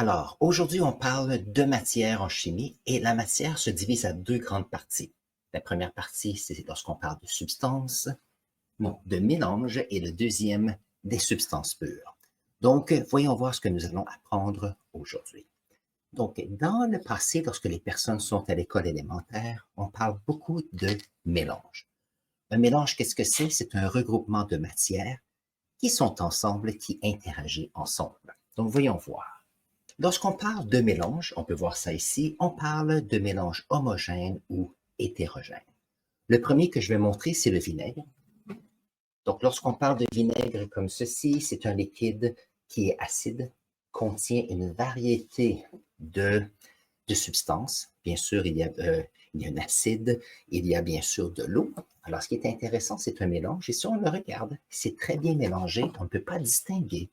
Alors, aujourd'hui, on parle de matière en chimie et la matière se divise à deux grandes parties. La première partie, c'est lorsqu'on parle de substances, non, de mélange, et le deuxième, des substances pures. Donc, voyons voir ce que nous allons apprendre aujourd'hui. Donc, dans le passé, lorsque les personnes sont à l'école élémentaire, on parle beaucoup de mélange. Un mélange, qu'est-ce que c'est? C'est un regroupement de matières qui sont ensemble, qui interagissent ensemble. Donc, voyons voir. Lorsqu'on parle de mélange, on peut voir ça ici, on parle de mélange homogène ou hétérogène. Le premier que je vais montrer, c'est le vinaigre. Donc, lorsqu'on parle de vinaigre comme ceci, c'est un liquide qui est acide, contient une variété de substances. Bien sûr, il y a un acide, il y a bien sûr de l'eau. Alors, ce qui est intéressant, c'est un mélange. Et si on le regarde, c'est très bien mélangé. On ne peut pas distinguer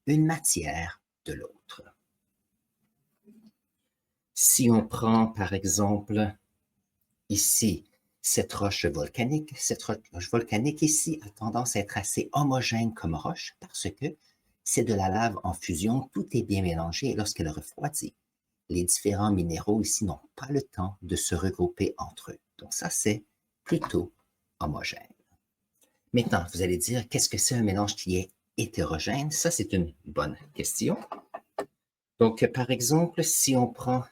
une matière de l'autre. Si on prend, par exemple, ici, cette roche volcanique ici a tendance à être assez homogène comme roche parce que c'est de la lave en fusion, tout est bien mélangé et lorsqu'elle refroidit, les différents minéraux ici n'ont pas le temps de se regrouper entre eux. Donc ça, c'est plutôt homogène. Maintenant, vous allez dire, qu'est-ce que c'est un mélange qui est hétérogène? Ça, c'est une bonne question. Donc, par exemple, si on prend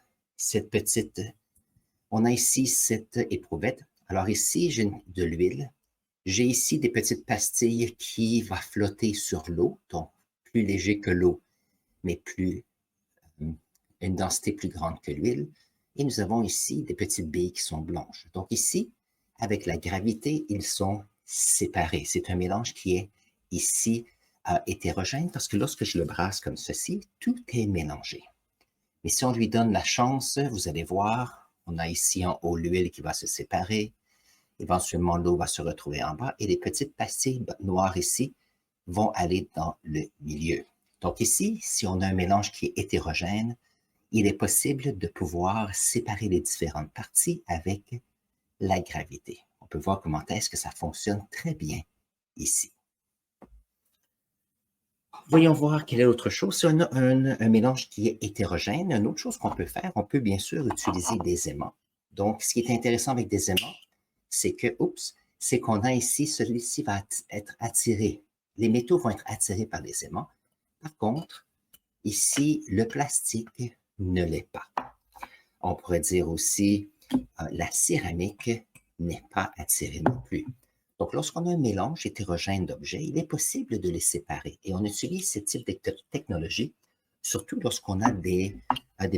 on a ici cette éprouvette. Alors ici, j'ai de l'huile. J'ai ici des petites pastilles qui vont flotter sur l'eau, donc plus léger que l'eau, mais une densité plus grande que l'huile. Et nous avons ici des petites billes qui sont blanches. Donc ici, avec la gravité, ils sont séparés. C'est un mélange qui est ici hétérogène parce que lorsque je le brasse comme ceci, tout est mélangé. Mais si on lui donne la chance, vous allez voir, on a ici en haut l'huile qui va se séparer. Éventuellement, l'eau va se retrouver en bas et les petites pastilles noires ici vont aller dans le milieu. Donc ici, si on a un mélange qui est hétérogène, il est possible de pouvoir séparer les différentes parties avec la gravité. On peut voir comment est-ce que ça fonctionne très bien ici. Voyons voir quelle est l'autre chose. Si on a un mélange qui est hétérogène, une autre chose qu'on peut faire, on peut bien sûr utiliser des aimants. Donc, ce qui est intéressant avec des aimants, c'est que, c'est qu'on a ici, celui-ci va être attiré. Les métaux vont être attirés par les aimants. Par contre, ici, le plastique ne l'est pas. On pourrait dire aussi, la céramique n'est pas attirée non plus. Donc, lorsqu'on a un mélange hétérogène d'objets, il est possible de les séparer. Et on utilise ce type de technologie, surtout lorsqu'on a des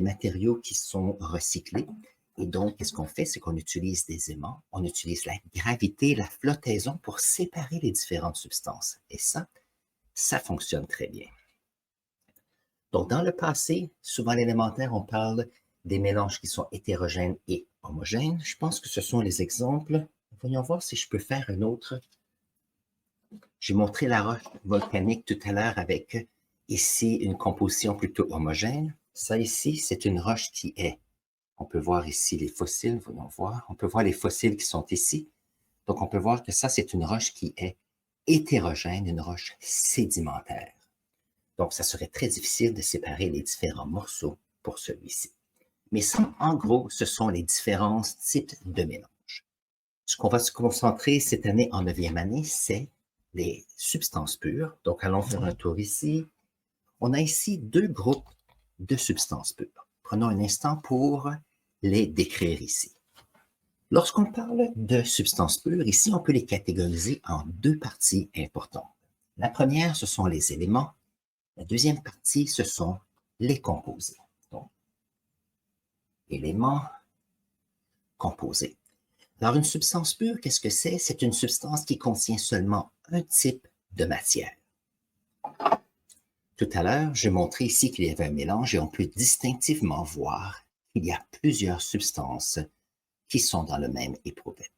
matériaux qui sont recyclés. Et donc, qu'est-ce qu'on fait? C'est qu'on utilise des aimants, on utilise la gravité, la flottaison pour séparer les différentes substances. Et ça fonctionne très bien. Donc, dans le passé, souvent à l'élémentaire, on parle des mélanges qui sont hétérogènes et homogènes. Je pense que ce sont les exemples. Voyons voir si je peux faire un autre. J'ai montré la roche volcanique tout à l'heure avec ici une composition plutôt homogène. Ça ici, c'est une roche qui est. On peut voir ici les fossiles, voyons voir. On peut voir les fossiles qui sont ici. Donc, on peut voir que ça, c'est une roche qui est hétérogène, une roche sédimentaire. Donc, ça serait très difficile de séparer les différents morceaux pour celui-ci. Mais ça, en gros, ce sont les différents types de mélanges. Ce qu'on va se concentrer cette année en 9e année, c'est les substances pures. Donc, allons faire un tour ici. On a ici deux groupes de substances pures. Prenons un instant pour les décrire ici. Lorsqu'on parle de substances pures, ici, on peut les catégoriser en deux parties importantes. La première, ce sont les éléments. La deuxième partie, ce sont les composés. Donc, éléments, composés. Alors, une substance pure, qu'est-ce que c'est? C'est une substance qui contient seulement un type de matière. Tout à l'heure, j'ai montré ici qu'il y avait un mélange et on peut distinctivement voir qu'il y a plusieurs substances qui sont dans le même éprouvette.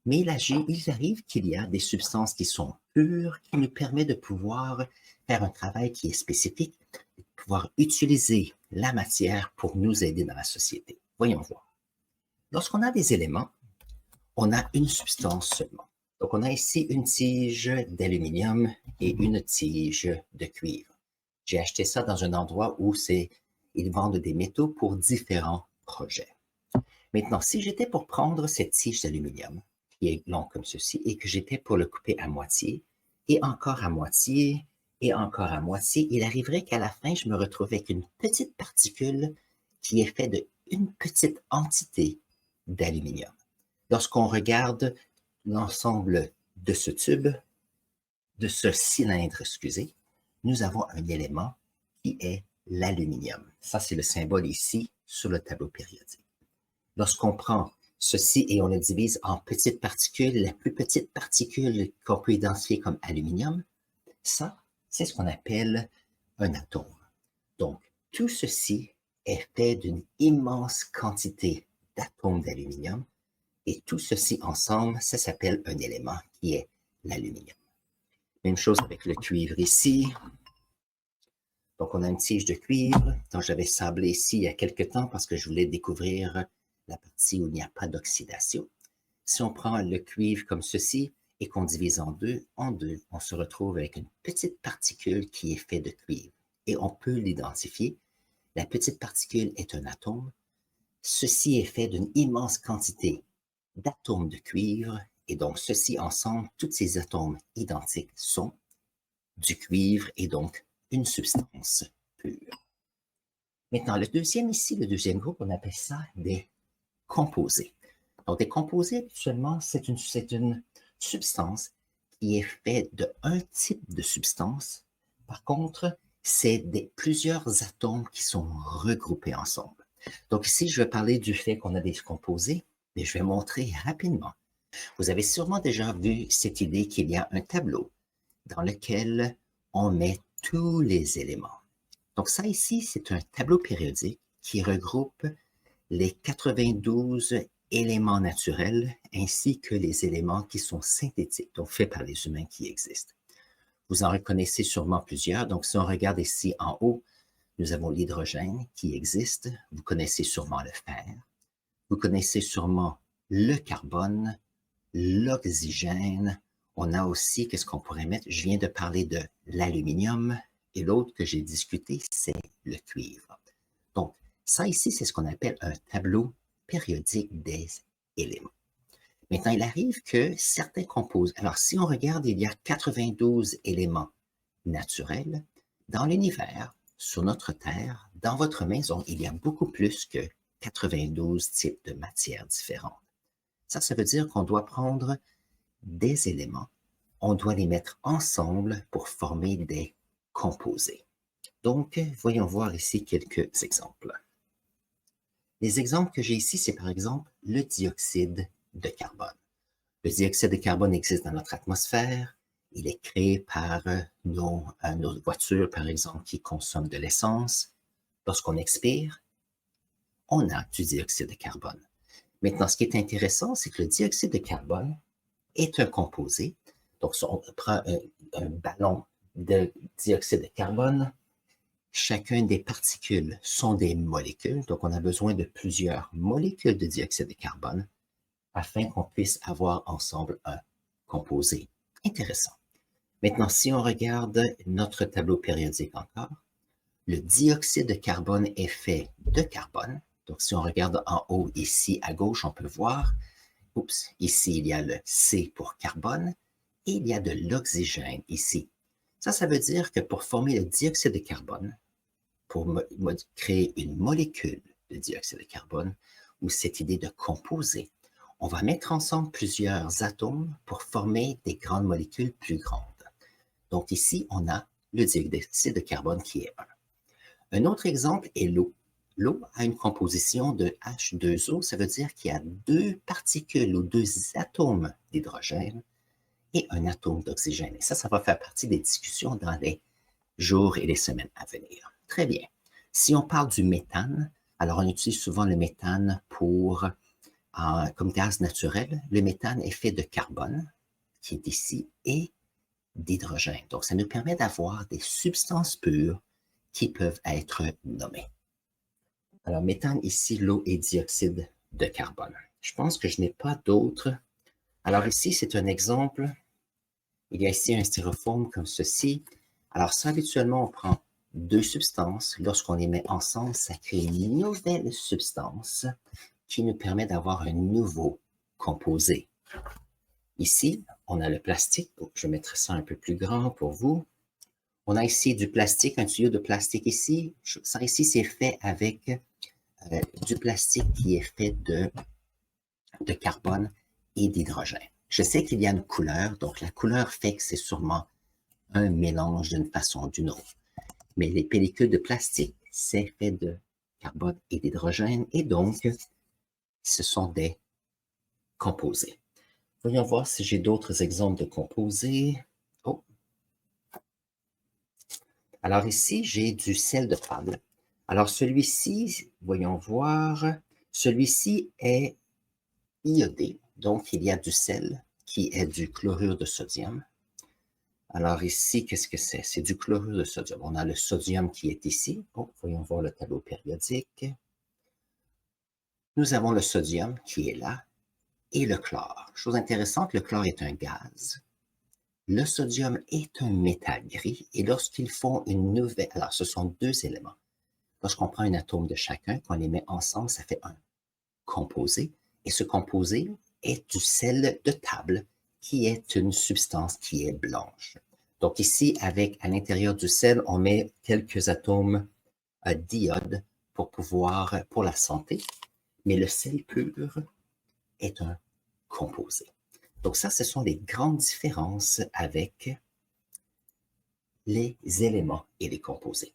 Mais il arrive qu'il y a des substances qui sont pures, qui nous permettent de pouvoir faire un travail qui est spécifique, de pouvoir utiliser la matière pour nous aider dans la société. Voyons voir. Lorsqu'on a des éléments, on a une substance seulement. Donc, on a ici une tige d'aluminium et une tige de cuivre. J'ai acheté ça dans un endroit où ils vendent des métaux pour différents projets. Maintenant, si j'étais pour prendre cette tige d'aluminium, qui est long comme ceci, et que j'étais pour le couper à moitié, et encore à moitié, et encore à moitié, il arriverait qu'à la fin, je me retrouve avec une petite particule qui est faite d'une petite entité d'aluminium. Lorsqu'on regarde l'ensemble de ce tube, de ce cylindre, excusez, nous avons un élément qui est l'aluminium. Ça, c'est le symbole ici sur le tableau périodique. Lorsqu'on prend ceci et on le divise en petites particules, la plus petite particule qu'on peut identifier comme aluminium, ça, c'est ce qu'on appelle un atome. Donc, tout ceci est fait d'une immense quantité d'atomes d'aluminium et tout ceci ensemble, ça s'appelle un élément qui est l'aluminium. Même chose avec le cuivre ici. Donc, on a une tige de cuivre dont j'avais sablé ici il y a quelques temps parce que je voulais découvrir la partie où il n'y a pas d'oxydation. Si on prend le cuivre comme ceci et qu'on divise en deux, on se retrouve avec une petite particule qui est faite de cuivre. Et on peut l'identifier. La petite particule est un atome. Ceci est fait d'une immense quantité d'atomes de cuivre. Et donc, ceci ensemble, tous ces atomes identiques sont du cuivre et donc une substance pure. Maintenant, le deuxième groupe, on appelle ça des composés. Donc, des composés, habituellement, c'est une substance qui est faite d'un type de substance. Par contre, c'est plusieurs atomes qui sont regroupés ensemble. Donc, ici, je vais parler du fait qu'on a des composés, mais je vais montrer rapidement. Vous avez sûrement déjà vu cette idée qu'il y a un tableau dans lequel on met tous les éléments. Donc, ça ici, c'est un tableau périodique qui regroupe les 92 éléments naturels ainsi que les éléments qui sont synthétiques, donc faits par les humains qui existent. Vous en reconnaissez sûrement plusieurs. Donc, si on regarde ici en haut, nous avons l'hydrogène qui existe. Vous connaissez sûrement le fer. Vous connaissez sûrement le carbone, l'oxygène. On a aussi, qu'est-ce qu'on pourrait mettre? Je viens de parler de l'aluminium et l'autre que j'ai discuté, c'est le cuivre. Donc, ça ici, c'est ce qu'on appelle un tableau périodique des éléments. Maintenant, il arrive que certains composés... Alors, si on regarde, il y a 92 éléments naturels. Dans l'univers, sur notre Terre, dans votre maison, il y a beaucoup plus que 92 types de matières différentes. Ça veut dire qu'on doit prendre des éléments, on doit les mettre ensemble pour former des composés. Donc, voyons voir ici quelques exemples. Les exemples que j'ai ici, c'est par exemple le dioxyde de carbone. Le dioxyde de carbone existe dans notre atmosphère. Il est créé par nos voitures, par exemple, qui consomment de l'essence. Lorsqu'on expire, on a du dioxyde de carbone. Maintenant, ce qui est intéressant, c'est que le dioxyde de carbone est un composé. Donc, si on prend un ballon de dioxyde de carbone, chacune des particules sont des molécules. Donc, on a besoin de plusieurs molécules de dioxyde de carbone afin qu'on puisse avoir ensemble un composé. Intéressant. Maintenant, si on regarde notre tableau périodique encore, le dioxyde de carbone est fait de carbone. Donc, si on regarde en haut, ici, à gauche, on peut voir, ici, il y a le C pour carbone et il y a de l'oxygène ici. Ça veut dire que pour former le dioxyde de carbone, pour créer une molécule de dioxyde de carbone, ou cette idée de composé, on va mettre ensemble plusieurs atomes pour former des grandes molécules plus grandes. Donc ici, on a le dioxyde de carbone qui est 1. Un autre exemple est l'eau. L'eau a une composition de H2O, ça veut dire qu'il y a 2 particules ou 2 atomes d'hydrogène et un atome d'oxygène. Et ça va faire partie des discussions dans les jours et les semaines à venir. Très bien. Si on parle du méthane, alors on utilise souvent le méthane comme gaz naturel. Le méthane est fait de carbone, qui est ici, et d'hydrogène. Donc, ça nous permet d'avoir des substances pures qui peuvent être nommées. Alors, méthane ici, l'eau et dioxyde de carbone. Je pense que je n'ai pas d'autres. Alors ici, c'est un exemple. Il y a ici un styrofoam comme ceci. Alors ça, habituellement, on prend deux substances. Lorsqu'on les met ensemble, ça crée une nouvelle substance qui nous permet d'avoir un nouveau composé. Ici, on a le plastique. Je mettrai ça un peu plus grand pour vous. On a ici du plastique, un tuyau de plastique ici. Ça ici, c'est fait avec du plastique qui est fait de carbone et d'hydrogène. Je sais qu'il y a une couleur, donc la couleur fait que c'est sûrement un mélange d'une façon ou d'une autre. Mais les pellicules de plastique, c'est fait de carbone et d'hydrogène, et donc, ce sont des composés. Voyons voir si j'ai d'autres exemples de composés. Oh. Alors ici, j'ai du sel de table. Alors celui-ci, voyons voir, celui-ci est iodé, donc il y a du sel qui est du chlorure de sodium. Alors ici, qu'est-ce que c'est? C'est du chlorure de sodium. On a le sodium qui est ici. Oh, voyons voir le tableau périodique. Nous avons le sodium qui est là et le chlore. Chose intéressante, le chlore est un gaz. Le sodium est un métal gris et lorsqu'ils font une nouvelle... Alors, ce sont deux éléments. Lorsqu'on prend un atome de chacun, qu'on les met ensemble, ça fait un composé. Et ce composé est du sel de table qui est une substance qui est blanche. Donc ici, avec à l'intérieur du sel, on met quelques atomes d'iode pour la santé. Mais le sel pur est un composé. Donc ça, ce sont les grandes différences avec les éléments et les composés.